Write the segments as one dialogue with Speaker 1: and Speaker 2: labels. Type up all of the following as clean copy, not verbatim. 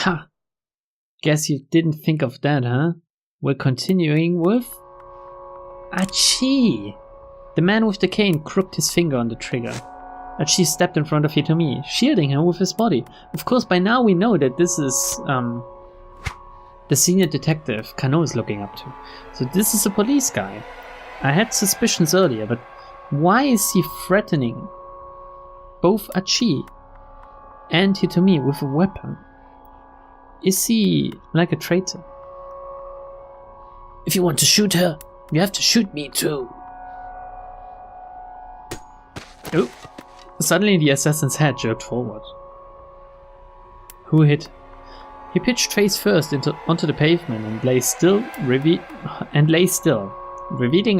Speaker 1: Ha! Guess you didn't think of that, huh? We're continuing with... Achii! The man with the cane crooked his finger on the trigger. Achii stepped in front of Hitomi, shielding him with his body. Of course, by now we know that this is, the senior detective Kano is looking up to. So this is a police guy. I had suspicions earlier, but why is he threatening both Achii and Hitomi with a weapon? Is he like a traitor? If you want to shoot her, you have to shoot me too. Oh. Suddenly the assassin's head jerked forward. Who hit? He pitched face first onto the pavement and lay still, revealing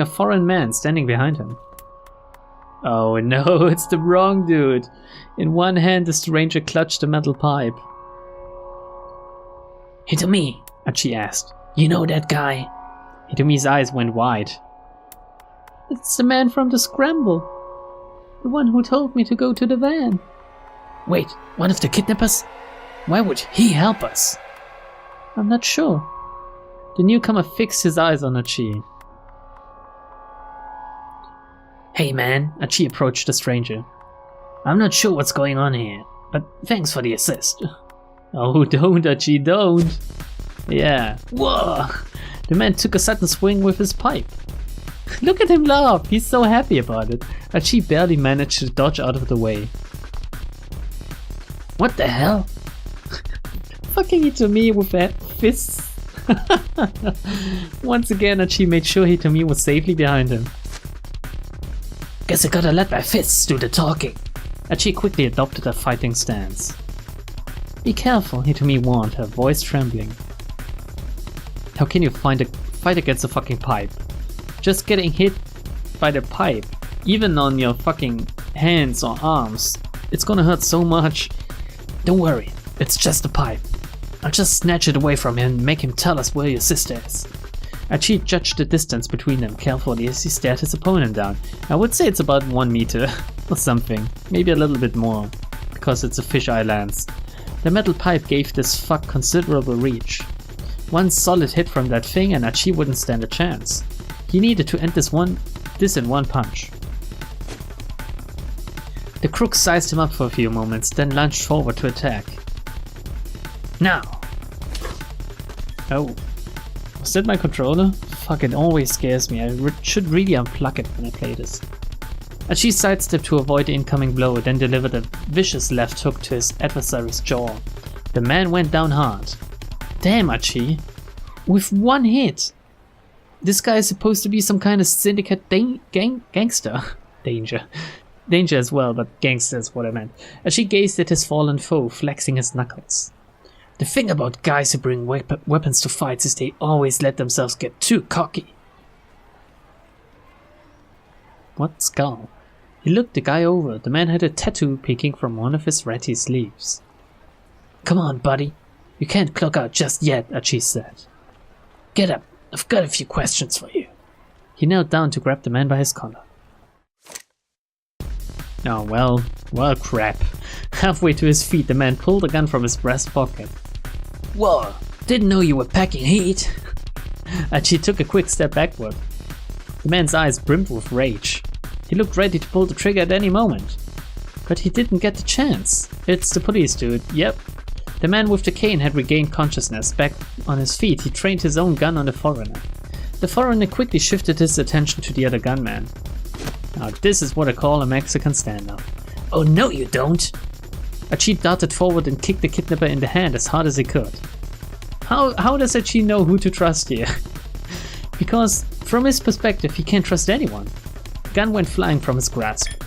Speaker 1: a foreign man standing behind him. Oh no, it's the wrong dude. In one hand the stranger clutched a metal pipe. Hitomi, Achii asked. You know that guy? Hitomi's eyes went wide. It's the man from the Scramble. The one who told me to go to the van. Wait, one of the kidnappers? Why would he help us? I'm not sure. The newcomer fixed his eyes on Achii. Hey man, Achii approached the stranger. I'm not sure what's going on here, but thanks for the assist. Oh, don't Achii, don't. Yeah, whoa! The man took a sudden swing with his pipe. Look at him laugh, he's so happy about it. Achii barely managed to dodge out of the way. What the hell? Fucking Hitomi with that fists. Once again, Achii made sure Hitomi was safely behind him. Guess I gotta let my fists do the talking. Achii quickly adopted a fighting stance. Be careful, Hitomi warned, her voice trembling. How can you fight against a fucking pipe? Just getting hit by the pipe, even on your fucking hands or arms, it's gonna hurt so much. Don't worry, it's just a pipe. I'll just snatch it away from him and make him tell us where your sister is. Achii judged the distance between them carefully as he stared his opponent down. I would say it's about 1 meter or something, maybe a little bit more, because it's a fisheye lens. The metal pipe gave this fuck considerable reach. One solid hit from that thing and Achii wouldn't stand a chance. He needed to end this in one punch. The crook sized him up for a few moments, then lunged forward to attack. Now! Oh. Was that my controller? Fuck, it always scares me. I should really unplug it when I play this. Achii sidestepped to avoid the incoming blow, then delivered a vicious left hook to his adversary's jaw. The man went down hard. Damn, Achii. With one hit! This guy is supposed to be some kind of syndicate gangster. Danger as well, but gangster is what I meant. Achii gazed at his fallen foe, flexing his knuckles. The thing about guys who bring weapons to fights is they always let themselves get too cocky. What skull? He looked the guy over. The man had a tattoo peeking from one of his ratty sleeves. Come on, buddy. You can't clock out just yet, Achii said. Get up. I've got a few questions for you. He knelt down to grab the man by his collar. Oh, well, crap. Halfway to his feet, the man pulled a gun from his breast pocket. Whoa, didn't know you were packing heat. Achii took a quick step backward. The man's eyes brimmed with rage. He looked ready to pull the trigger at any moment. But he didn't get the chance. It's the police dude, yep. The man with the cane had regained consciousness. Back on his feet, he trained his own gun on the foreigner. The foreigner quickly shifted his attention to the other gunman. Now this is what I call a Mexican standoff. Oh no you don't! Achii darted forward and kicked the kidnapper in the hand as hard as he could. How does Achii know who to trust here? Because from his perspective he can't trust anyone. The gun went flying from his grasp.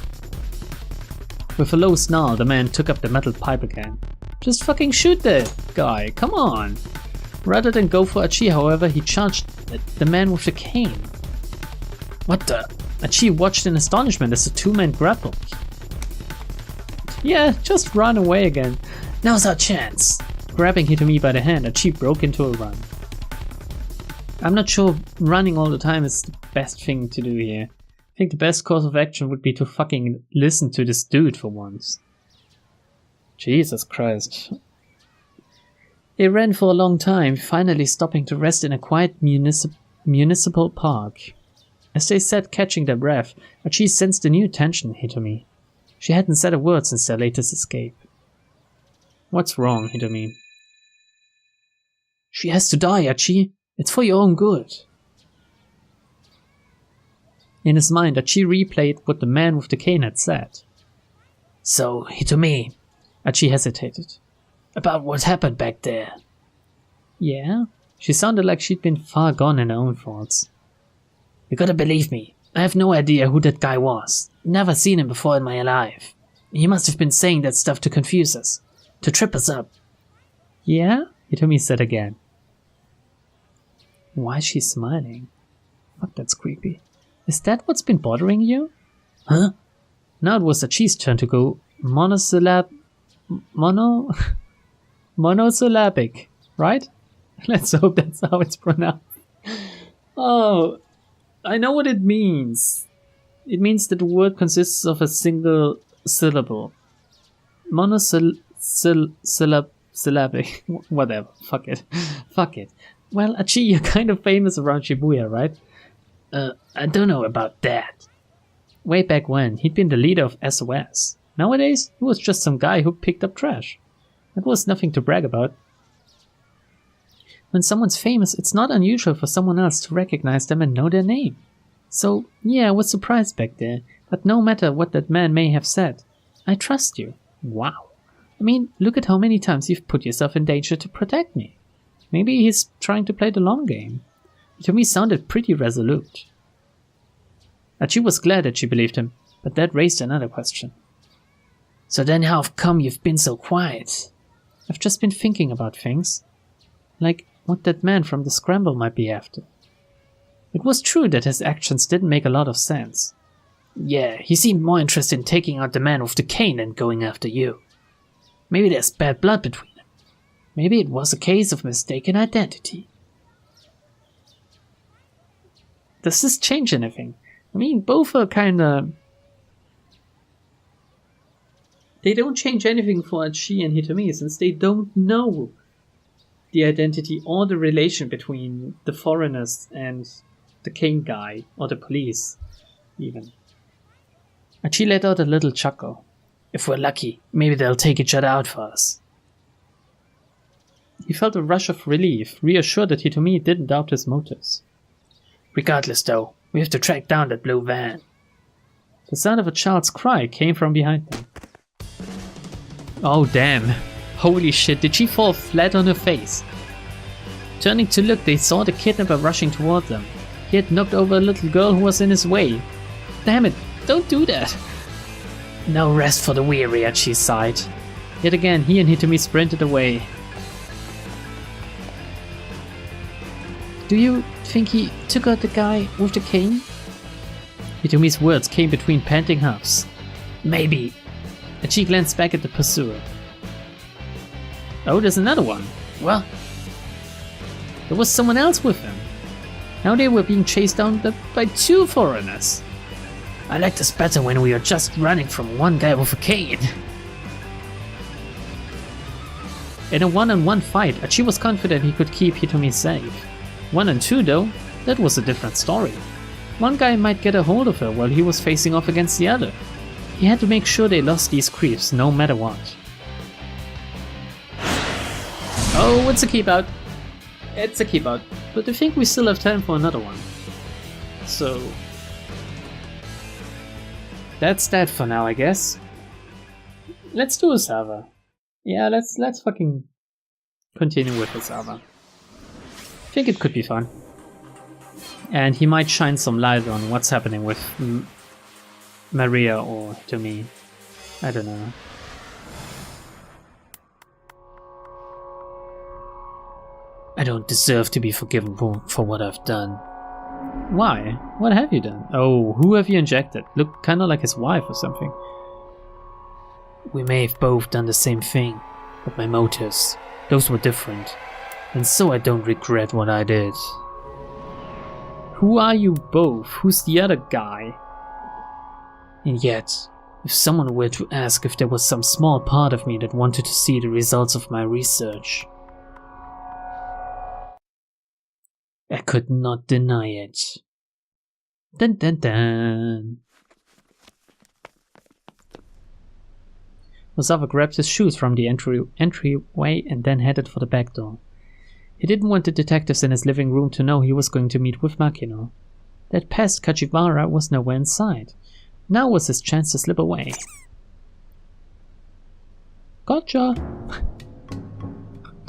Speaker 1: With a low snarl, the man took up the metal pipe again. Just fucking shoot the guy, come on! Rather than go for Achii, however, he charged the man with the cane. What the? Achii watched in astonishment as the two men grappled. Yeah, just run away again. Now's our chance. Grabbing Hitomi by the hand, Achii broke into a run. I'm not sure running all the time is the best thing to do here. I think the best course of action would be to fucking listen to this dude for once. Jesus Christ. They ran for a long time, finally stopping to rest in a quiet municipal park. As they sat catching their breath, Archie sensed a new tension hit Hitomi. She hadn't said a word since their latest escape. What's wrong, Hitomi? She has to die, Archie. It's for your own good. In his mind, Archie replayed what the man with the cane had said. So, Hitomi, Archie hesitated. About what happened back there. Yeah? She sounded like she'd been far gone in her own thoughts. You gotta believe me. I have no idea who that guy was. Never seen him before in my life. He must have been saying that stuff to confuse us. To trip us up. Yeah? Hitomi said again. Why is she smiling? Fuck, that's creepy. Is that what's been bothering you? Huh? Now it was Archie's turn to go monosyllabic, right? Let's hope that's how it's pronounced. Oh, I know what it means. It means that the word consists of a single syllable. Monosyllabic. Whatever. Fuck it. Fuck it. Well, Archie, you're kind of famous around Shibuya, right? I don't know about that. Way back when, he'd been the leader of SOS. Nowadays, he was just some guy who picked up trash. It was nothing to brag about. When someone's famous, it's not unusual for someone else to recognize them and know their name. So, yeah, I was surprised back there, but no matter what that man may have said, I trust you. Wow. I mean, look at how many times you've put yourself in danger to protect me. Maybe he's trying to play the long game. To me, sounded pretty resolute. Archie was glad that she believed him, but that raised another question. So then how come you've been so quiet? I've just been thinking about things. Like what that man from the Scramble might be after. It was true that his actions didn't make a lot of sense. Yeah, he seemed more interested in taking out the man with the cane than going after you. Maybe there's bad blood between them. Maybe it was a case of mistaken identity. Does this change anything? I mean, both are kinda... They don't change anything for Archie and Hitomi since they don't know the identity or the relation between the foreigners and the king guy, or the police, even. Archie let out a little chuckle. If we're lucky, maybe they'll take each other out for us. He felt a rush of relief, reassured that Hitomi didn't doubt his motives. Regardless, though, we have to track down that blue van. The sound of a child's cry came from behind them. Oh damn. Holy shit, did she fall flat on her face? Turning to look, they saw the kidnapper rushing toward them. He had knocked over a little girl who was in his way. Damn it, don't do that. No rest for the weary, Archie sighed. Yet again, he and Hitomi sprinted away. Do you think he took out the guy with the cane? Hitomi's words came between panting huffs. Maybe. And she glanced back at the pursuer. Oh, there's another one. Well, there was someone else with him. Now they were being chased down by two foreigners. I liked this better when we were just running from one guy with a cane. In a one-on-one fight, Archie was confident he could keep Hitomi safe. 1 and 2 though, that was a different story. One guy might get a hold of her while he was facing off against the other. He had to make sure they lost these creeps no matter what. Oh, it's a keep out. It's a keep out, but I think we still have time for another one. So that's that for now, I guess. Let's do a server. Yeah, let's fucking continue with the server. I think it could be fun. And he might shine some light on what's happening with Maria or Hitomi. I don't know. I don't deserve to be forgiven for what I've done. Why? What have you done? Oh, who have you injected? Look kinda like his wife or something. We may have both done the same thing, but my motives, those were different. And so I don't regret what I did. Who are you both? Who's the other guy? And yet, if someone were to ask if there was some small part of me that wanted to see the results of my research, I could not deny it. Dun dun dun. Osawa grabbed his shoes from the entryway and then headed for the back door. He didn't want the detectives in his living room to know he was going to meet with Makino. That pest Kajiwara was nowhere in sight. Now was his chance to slip away. Gotcha!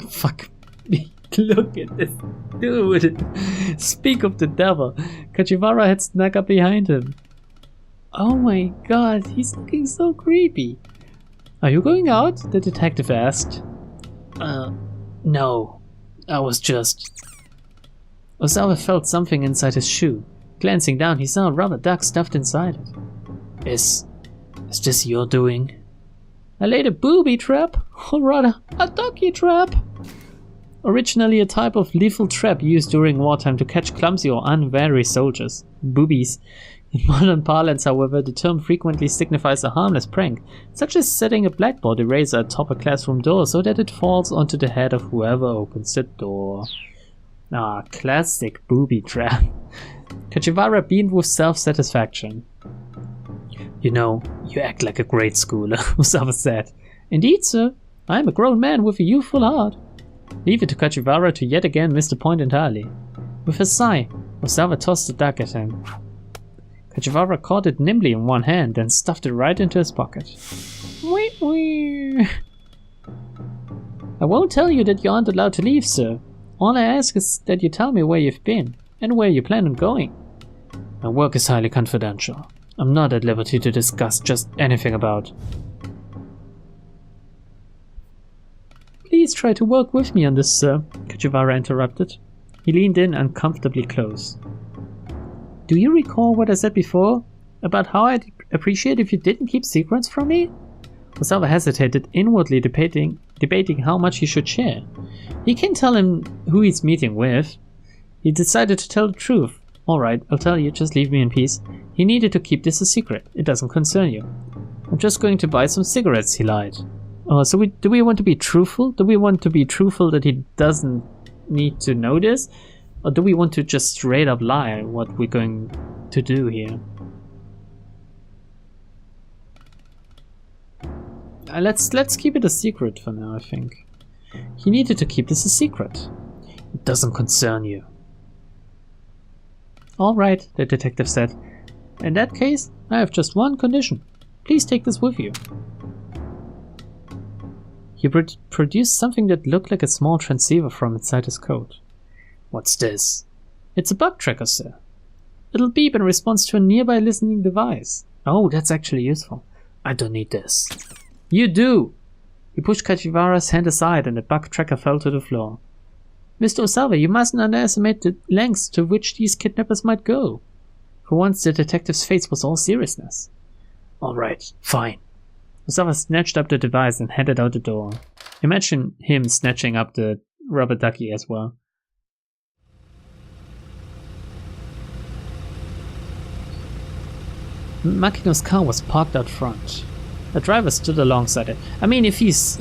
Speaker 1: Fuck me. Look at this dude! Speak of the devil! Kajiwara had snuck up behind him. Oh my god, he's looking so creepy. Are you going out? The detective asked. No. I was just... Osawa felt something inside his shoe. Glancing down, he saw a rubber duck stuffed inside it. Is this your doing? I laid a booby trap, or rather, a ducky trap. Originally a type of lethal trap used during wartime to catch clumsy or unwary soldiers. Boobies. In modern parlance, however, the term frequently signifies a harmless prank, such as setting a blackboard eraser atop a classroom door so that it falls onto the head of whoever opens the door. Ah, classic booby trap. Kajiwara beamed with self-satisfaction. You know, you act like a grade schooler, Osawa said. Indeed, sir. I am a grown man with a youthful heart. Leave it to Kajiwara to yet again miss the point entirely. With a sigh, Osawa tossed the duck at him. Kajiwara caught it nimbly in one hand, then stuffed it right into his pocket. Wee wee. I won't tell you that you aren't allowed to leave, sir. All I ask is that you tell me where you've been, and where you plan on going. My work is highly confidential. I'm not at liberty to discuss just anything about. Please try to work with me on this, sir, Kajiwara interrupted. He leaned in uncomfortably close. Do you recall what I said before? About how I'd appreciate if you didn't keep secrets from me? Osawa hesitated, inwardly debating how much he should share. He can't tell him who he's meeting with. He decided to tell the truth. Alright, I'll tell you, just leave me in peace. He needed to keep this a secret. It doesn't concern you. I'm just going to buy some cigarettes, he lied. So do we want to be truthful? Do we want to be truthful that he doesn't need to know this? Or do we want to just straight up lie what we're going to do here? Let's keep it a secret for now, I think. He needed to keep this a secret. It doesn't concern you. Alright, the detective said. In that case, I have just one condition. Please take this with you. He produced something that looked like a small transceiver from inside his coat. What's this? It's a bug tracker, sir. It'll beep in response to a nearby listening device. Oh, that's actually useful. I don't need this. You do! He pushed Kajiwara's hand aside and the bug tracker fell to the floor. Mr. Osawa, you mustn't underestimate the lengths to which these kidnappers might go. For once, the detective's face was all seriousness. Alright, fine. Osawa snatched up the device and headed out the door. Imagine him snatching up the rubber ducky as well. Makino's car was parked out front. The driver stood alongside it. I mean, if he's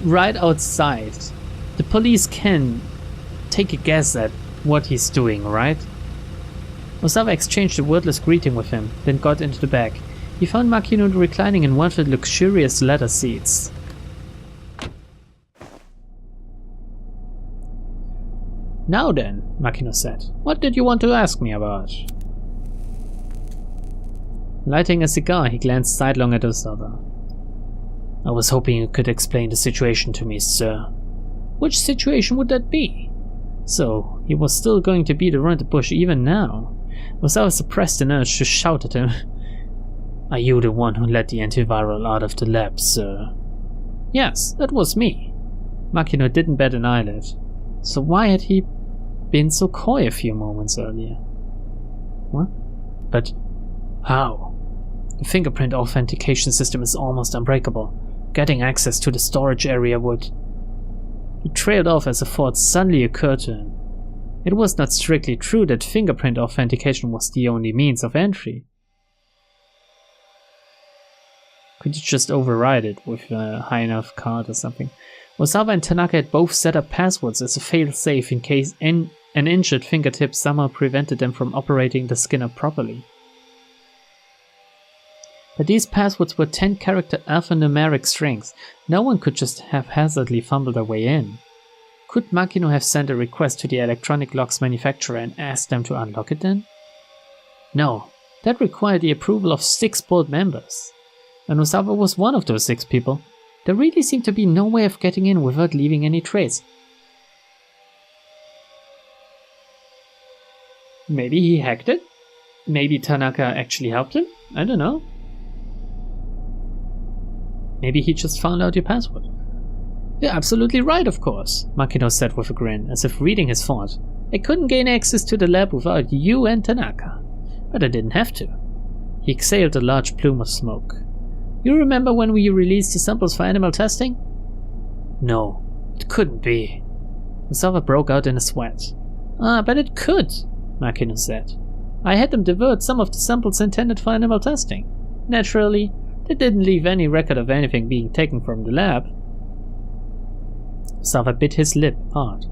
Speaker 1: right outside, the police can take a guess at what he's doing, right? Osawa exchanged a wordless greeting with him, then got into the back. He found Makino reclining in one of the luxurious leather seats. Now then, Makino said, what did you want to ask me about? Lighting a cigar, he glanced sidelong at Osawa. I was hoping you could explain the situation to me, sir. Which situation would that be? So, he was still going to beat around the bush even now. Osawa suppressed an urge to shout at him. Are you the one who let the antiviral out of the lab, sir? Yes, that was me. Makino didn't bat an eyelid. So why had he been so coy a few moments earlier? What? But how? The fingerprint authentication system is almost unbreakable. Getting access to the storage area would... He trailed off as a thought suddenly occurred to him. It was not strictly true that fingerprint authentication was the only means of entry. Could you just override it with a high enough card or something? Osawa and Tanaka had both set up passwords as a fail-safe in case an injured fingertip somehow prevented them from operating the scanner properly. But these passwords were 10-character alphanumeric strings. No one could just haphazardly fumble their way in. Could Makino have sent a request to the electronic locks manufacturer and asked them to unlock it then? No, that required the approval of 6 board members. And Osawa was one of those 6 people. There really seemed to be no way of getting in without leaving any trace. Maybe he hacked it? Maybe Tanaka actually helped him? I don't know. Maybe he just found out your password. You're absolutely right, of course, Makino said with a grin, as if reading his thought. I couldn't gain access to the lab without you and Tanaka. But I didn't have to. He exhaled a large plume of smoke. You remember when we released the samples for animal testing? No, it couldn't be. Osawa broke out in a sweat. But it could, Makino said. I had them divert some of the samples intended for animal testing. Naturally, they didn't leave any record of anything being taken from the lab. Osawa bit his lip hard.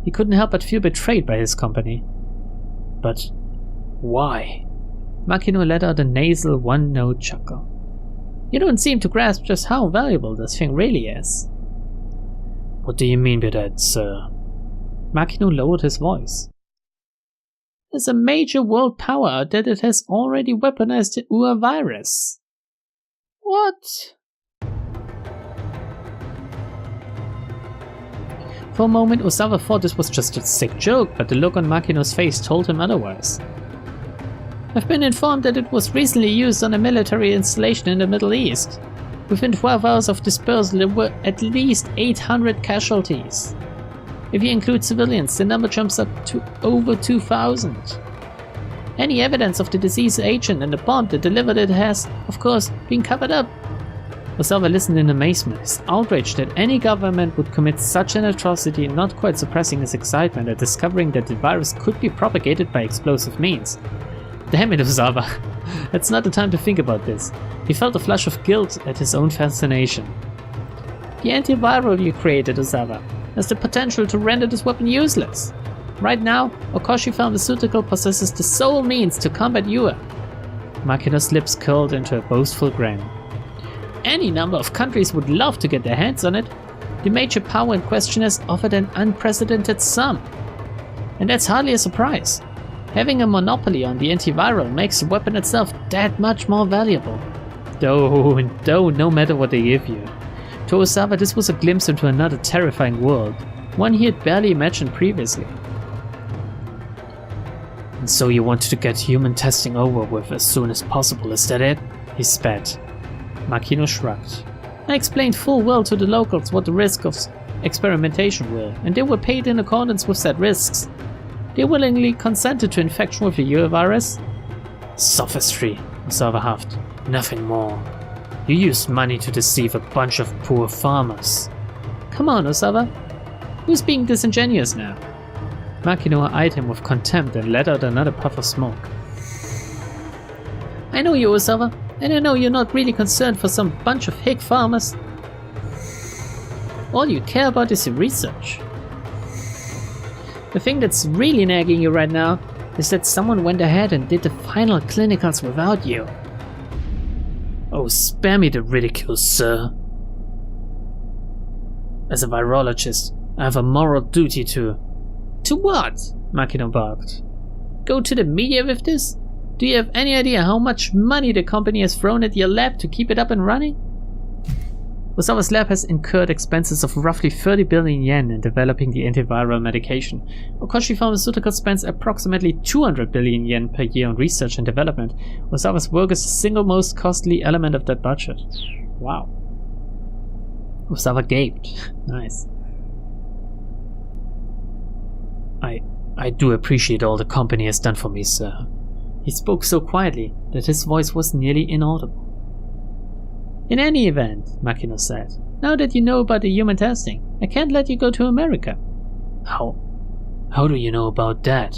Speaker 1: He couldn't help but feel betrayed by his company. But why? Makino let out a nasal one-note chuckle. You don't seem to grasp just how valuable this thing really is. What do you mean by that, sir? Makino lowered his voice. There's a major world power out there that has already weaponized the UA virus. What? For a moment, Osawa thought this was just a sick joke, but the look on Makino's face told him otherwise. I've been informed that it was recently used on a military installation in the Middle East. Within 12 hours of dispersal, there were at least 800 casualties. If you include civilians, the number jumps up to over 2,000. Any evidence of the disease agent and the bomb that delivered it has, of course, been covered up. Osawa listened in amazement, his outrage that any government would commit such an atrocity, not quite suppressing his excitement at discovering that the virus could be propagated by explosive means. Damn it, Osawa. It's not the time to think about this. He felt a flush of guilt at his own fascination. The antiviral you created, Osawa, has the potential to render this weapon useless. Right now, Okoshi Pharmaceutical possesses the sole means to combat UA. Makino's lips curled into a boastful grin. Any number of countries would love to get their hands on it. The major power in question has offered an unprecedented sum. And that's hardly a surprise. Having a monopoly on the antiviral makes the weapon itself that much more valuable. Though, no matter what they give you. To Osawa, this was a glimpse into another terrifying world, one he had barely imagined previously. And so you wanted to get human testing over with as soon as possible, is that it? He spat. Makino shrugged. I explained full well to the locals what the risk of experimentation were, and they were paid in accordance with said risks. They willingly consented to infection with the UA virus. Sophistry, Osawa huffed. Nothing more. You used money to deceive a bunch of poor farmers. Come on, Osawa. Who's being disingenuous now? Makino eyed him with contempt and let out another puff of smoke. I know you, Osawa, and I know you're not really concerned for some bunch of hick farmers. All you care about is your research. The thing that's really nagging you right now is that someone went ahead and did the final clinicals without you. Oh, spare me the ridicule, sir. As a virologist, I have a moral duty to... To what? Makino barked. Go to the media with this? Do you have any idea how much money the company has thrown at your lab to keep it up and running? Osawa's lab has incurred expenses of roughly 30 billion yen in developing the antiviral medication. Okoshi Pharmaceutical spends approximately 200 billion yen per year on research and development. Osawa's work is the single most costly element of that budget. Wow. Osawa gaped. Nice. I do appreciate all the company has done for me, sir. He spoke so quietly that his voice was nearly inaudible. In any event, Makino said, now that you know about the human testing, I can't let you go to America. How do you know about that?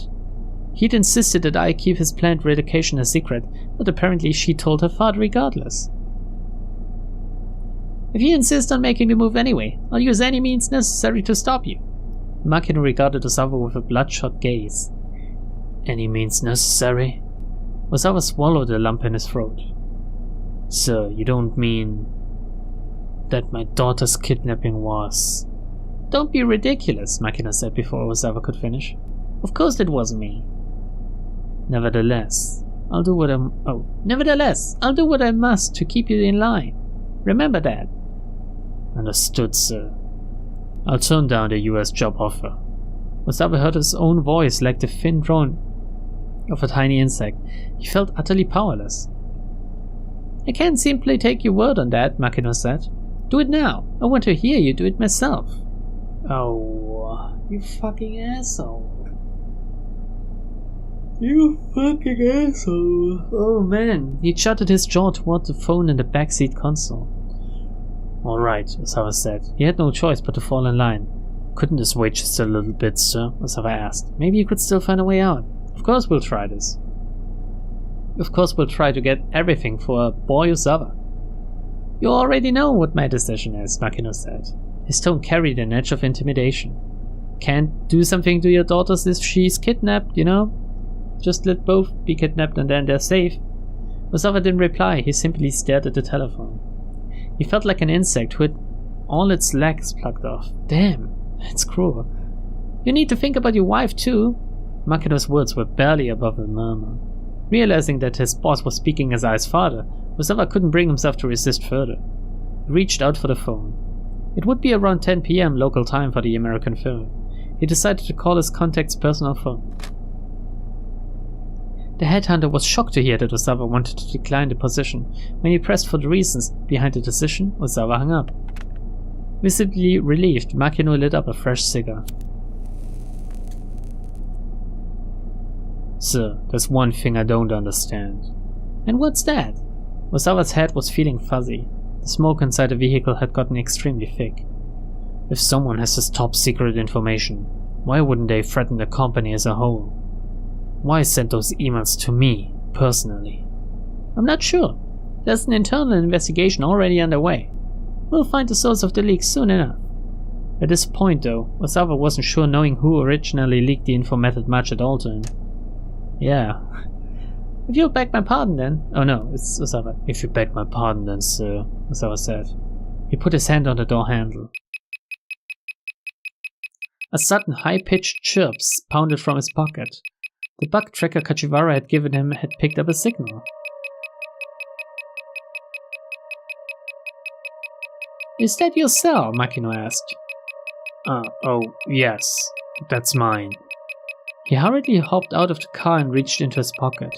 Speaker 1: He'd insisted that I keep his planned relocation a secret, but apparently she told her father regardless. If you insist on making the move anyway, I'll use any means necessary to stop you. Makino regarded Osawa with a bloodshot gaze. Any means necessary? Osawa swallowed a lump in his throat. Sir, you don't mean that my daughter's kidnapping was... Don't be ridiculous, Makino said before Osawa could finish. Of course it wasn't me. Nevertheless, I'll do what I must to keep you in line. Remember that. Understood, sir. I'll turn down the US job offer. Osawa heard his own voice like the thin drone of a tiny insect. He felt utterly powerless. I can't simply take your word on that, Makino said. Do it now. I want to hear you do it myself. Oh, you fucking asshole. You fucking asshole. Oh man. He jutted his jaw toward the phone in the backseat console. Alright, Osawa said. He had no choice but to fall in line. Couldn't this wait just a little bit, sir? Osawa asked. Maybe you could still find a way out. Of course we'll try this. Of course we'll try to get everything for boy Osawa. You already know what my decision is, Makino said. His tone carried an edge of intimidation. Can't do something to your daughters if she's kidnapped, you know? Just let both be kidnapped and then they're safe. Osawa didn't reply, he simply stared at the telephone. He felt like an insect who had all its legs plucked off. Damn, that's cruel. You need to think about your wife too. Makino's words were barely above a murmur. Realizing that his boss was speaking as Ai's father, Osawa couldn't bring himself to resist further. He reached out for the phone. It would be around 10 PM local time for the American film. He decided to call his contact's personal phone. The headhunter was shocked to hear that Osawa wanted to decline the position. When he pressed for the reasons behind the decision, Osawa hung up. Visibly relieved, Makino lit up a fresh cigar. Sir, there's one thing I don't understand. And what's that? Osawa's head was feeling fuzzy. The smoke inside the vehicle had gotten extremely thick. If someone has this top secret information, why wouldn't they threaten the company as a whole? Why send those emails to me, personally? I'm not sure. There's an internal investigation already underway. We'll find the source of the leak soon enough. At this point, though, Osawa wasn't sure knowing who originally leaked the info mattered much at all to him. Yeah. If you'll beg my pardon then... Oh no, it's Osawa. If you beg my pardon then, sir, Osawa said. He put his hand on the door handle. A sudden high-pitched chirp pounded from his pocket. The bug tracker Kachiwara had given him had picked up a signal. Is that your cell? Makino asked. Oh, yes. That's mine. He hurriedly hopped out of the car and reached into his pocket.